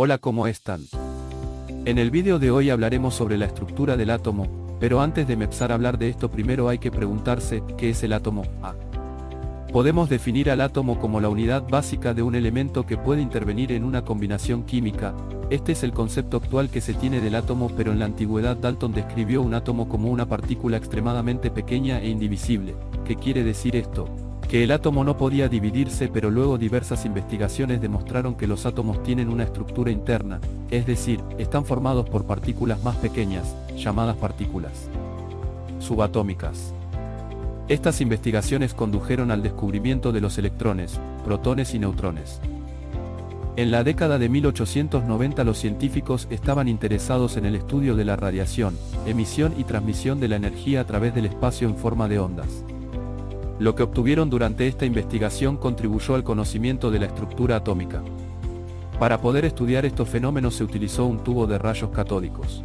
Hola, ¿cómo están? En el vídeo de hoy hablaremos sobre la estructura del átomo, pero antes de empezar a hablar de esto primero hay que preguntarse, ¿qué es el átomo? Podemos definir al átomo como la unidad básica de un elemento que puede intervenir en una combinación química. Este es el concepto actual que se tiene del átomo, pero en la antigüedad Dalton describió un átomo como una partícula extremadamente pequeña e indivisible. ¿Qué quiere decir esto? Que el átomo no podía dividirse, pero luego diversas investigaciones demostraron que los átomos tienen una estructura interna, es decir, están formados por partículas más pequeñas, llamadas partículas subatómicas. Estas investigaciones condujeron al descubrimiento de los electrones, protones y neutrones. En la década de 1890 los científicos estaban interesados en el estudio de la radiación, emisión y transmisión de la energía a través del espacio en forma de ondas. Lo que obtuvieron durante esta investigación contribuyó al conocimiento de la estructura atómica. Para poder estudiar estos fenómenos se utilizó un tubo de rayos catódicos.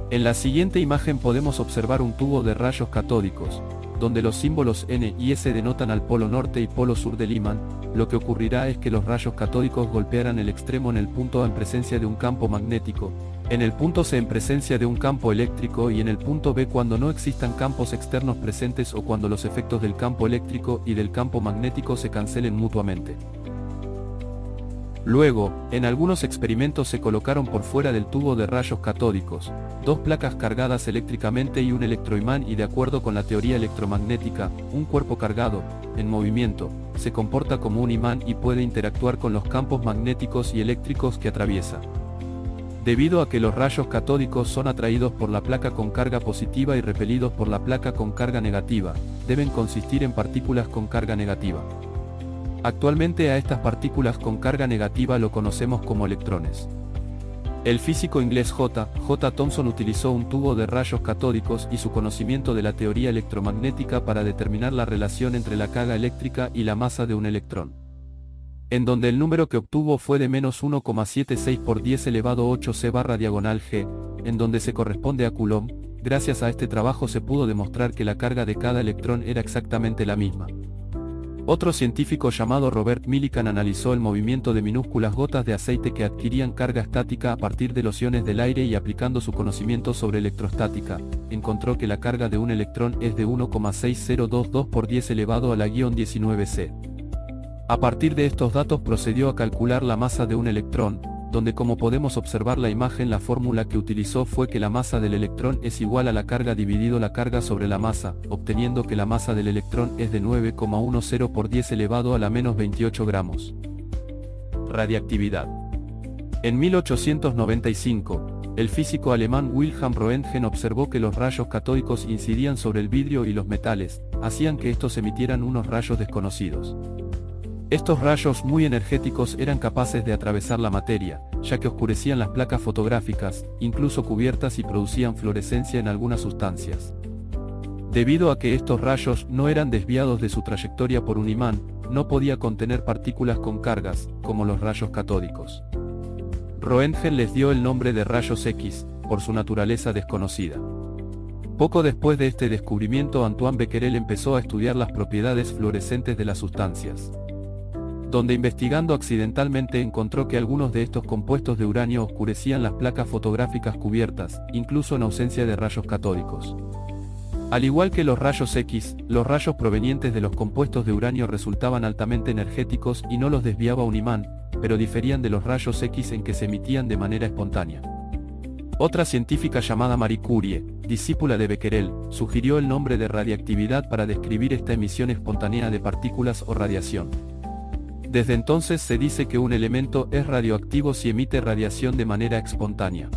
En la siguiente imagen podemos observar un tubo de rayos catódicos, donde los símbolos N y S denotan al polo norte y polo sur del imán. Lo que ocurrirá es que los rayos catódicos golpearán el extremo en el punto A en presencia de un campo magnético, en el punto C en presencia de un campo eléctrico y en el punto B cuando no existan campos externos presentes o cuando los efectos del campo eléctrico y del campo magnético se cancelen mutuamente. Luego, en algunos experimentos se colocaron por fuera del tubo de rayos catódicos, dos placas cargadas eléctricamente y un electroimán, y de acuerdo con la teoría electromagnética, un cuerpo cargado, en movimiento, se comporta como un imán y puede interactuar con los campos magnéticos y eléctricos que atraviesa. Debido a que los rayos catódicos son atraídos por la placa con carga positiva y repelidos por la placa con carga negativa, deben consistir en partículas con carga negativa. Actualmente a estas partículas con carga negativa lo conocemos como electrones. El físico inglés J. Thomson utilizó un tubo de rayos catódicos y su conocimiento de la teoría electromagnética para determinar la relación entre la carga eléctrica y la masa de un electrón, en donde el número que obtuvo fue de menos 1,76 por 10 elevado 8 c/g, en donde se corresponde a Coulomb. Gracias a este trabajo se pudo demostrar que la carga de cada electrón era exactamente la misma. Otro científico llamado Robert Millikan analizó el movimiento de minúsculas gotas de aceite que adquirían carga estática a partir de los iones del aire y, aplicando su conocimiento sobre electrostática, encontró que la carga de un electrón es de 1,6022 por 10 elevado a la -19 c. A partir de estos datos procedió a calcular la masa de un electrón, donde, como podemos observar la imagen, la fórmula que utilizó fue que la masa del electrón es igual a la carga dividido la carga sobre la masa, obteniendo que la masa del electrón es de 9,10 por 10 elevado a la -28 gramos. Radiactividad. En 1895, el físico alemán Wilhelm Röntgen observó que los rayos catódicos incidían sobre el vidrio y los metales, hacían que estos emitieran unos rayos desconocidos. Estos rayos muy energéticos eran capaces de atravesar la materia, ya que oscurecían las placas fotográficas, incluso cubiertas, y producían fluorescencia en algunas sustancias. Debido a que estos rayos no eran desviados de su trayectoria por un imán, no podía contener partículas con cargas, como los rayos catódicos. Röntgen les dio el nombre de rayos X, por su naturaleza desconocida. Poco después de este descubrimiento, Antoine Becquerel empezó a estudiar las propiedades fluorescentes de las sustancias, donde, investigando accidentalmente, encontró que algunos de estos compuestos de uranio oscurecían las placas fotográficas cubiertas, incluso en ausencia de rayos catódicos. Al igual que los rayos X, los rayos provenientes de los compuestos de uranio resultaban altamente energéticos y no los desviaba un imán, pero diferían de los rayos X en que se emitían de manera espontánea. Otra científica llamada Marie Curie, discípula de Becquerel, sugirió el nombre de radiactividad para describir esta emisión espontánea de partículas o radiación. Desde entonces se dice que un elemento es radioactivo si emite radiación de manera espontánea.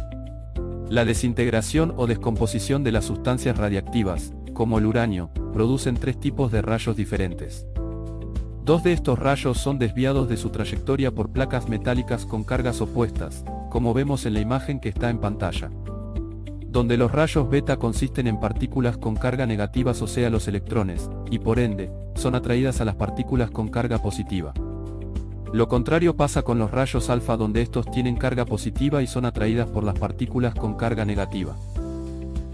La desintegración o descomposición de las sustancias radiactivas, como el uranio, producen tres tipos de rayos diferentes. Dos de estos rayos son desviados de su trayectoria por placas metálicas con cargas opuestas, como vemos en la imagen que está en pantalla, donde los rayos beta consisten en partículas con carga negativas, o sea los electrones, y por ende, son atraídas a las partículas con carga positiva. Lo contrario pasa con los rayos alfa, donde estos tienen carga positiva y son atraídas por las partículas con carga negativa.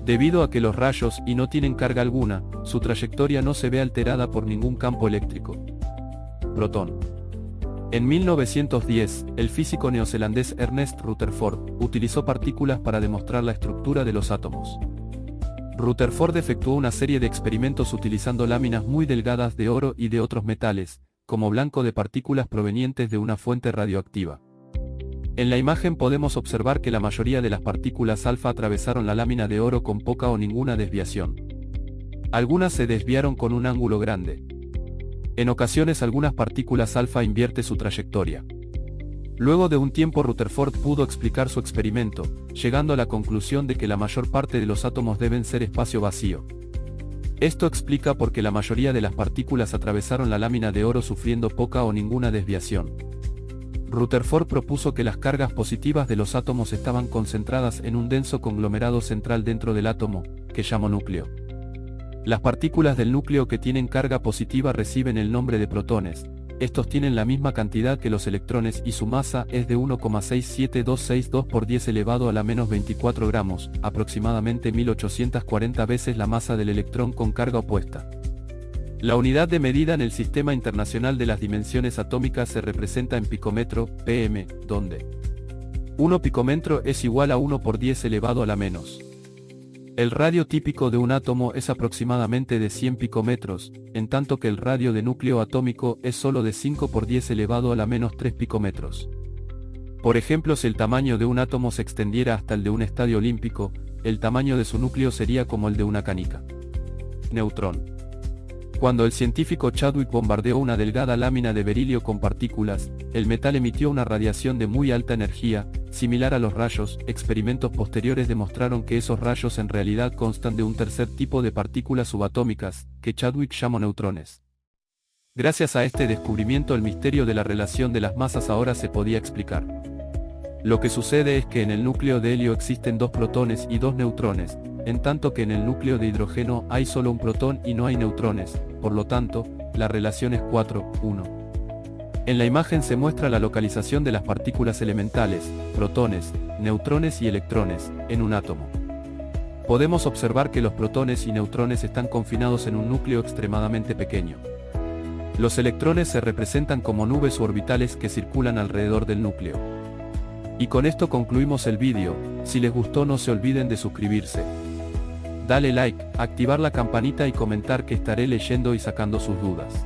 Debido a que los rayos Y no tienen carga alguna, su trayectoria no se ve alterada por ningún campo eléctrico. Protón. En 1910, el físico neozelandés Ernest Rutherford utilizó partículas para demostrar la estructura de los átomos. Rutherford efectuó una serie de experimentos utilizando láminas muy delgadas de oro y de otros metales, como blanco de partículas provenientes de una fuente radioactiva. En la imagen podemos observar que la mayoría de las partículas alfa atravesaron la lámina de oro con poca o ninguna desviación. Algunas se desviaron con un ángulo grande. En ocasiones algunas partículas alfa invierten su trayectoria. Luego de un tiempo Rutherford pudo explicar su experimento, llegando a la conclusión de que la mayor parte de los átomos deben ser espacio vacío. Esto explica por qué la mayoría de las partículas atravesaron la lámina de oro sufriendo poca o ninguna desviación. Rutherford propuso que las cargas positivas de los átomos estaban concentradas en un denso conglomerado central dentro del átomo, que llamó núcleo. Las partículas del núcleo que tienen carga positiva reciben el nombre de protones. Estos tienen la misma cantidad que los electrones y su masa es de 1,67262 por 10 elevado a la menos 24 gramos, aproximadamente 1840 veces la masa del electrón con carga opuesta. La unidad de medida en el Sistema Internacional de las Dimensiones Atómicas se representa en picómetro, pm, donde 1 picómetro es igual a 1 por 10 elevado a la menos. El radio típico de un átomo es aproximadamente de 100 picómetros, en tanto que el radio de núcleo atómico es solo de 5 por 10 elevado a la menos 3 picómetros. Por ejemplo, si el tamaño de un átomo se extendiera hasta el de un estadio olímpico, el tamaño de su núcleo sería como el de una canica. Neutrón. Cuando el científico Chadwick bombardeó una delgada lámina de berilio con partículas, el metal emitió una radiación de muy alta energía, similar a los rayos. Experimentos posteriores demostraron que esos rayos en realidad constan de un tercer tipo de partículas subatómicas, que Chadwick llamó neutrones. Gracias a este descubrimiento el misterio de la relación de las masas ahora se podía explicar. Lo que sucede es que en el núcleo de helio existen 2 protones y 2 neutrones, en tanto que en el núcleo de hidrógeno hay solo un protón y no hay neutrones, por lo tanto, la relación es 4:1. En la imagen se muestra la localización de las partículas elementales, protones, neutrones y electrones, en un átomo. Podemos observar que los protones y neutrones están confinados en un núcleo extremadamente pequeño. Los electrones se representan como nubes orbitales que circulan alrededor del núcleo. Y con esto concluimos el vídeo. Si les gustó no se olviden de suscribirse. Dale like, activar la campanita y comentar que estaré leyendo y sacando sus dudas.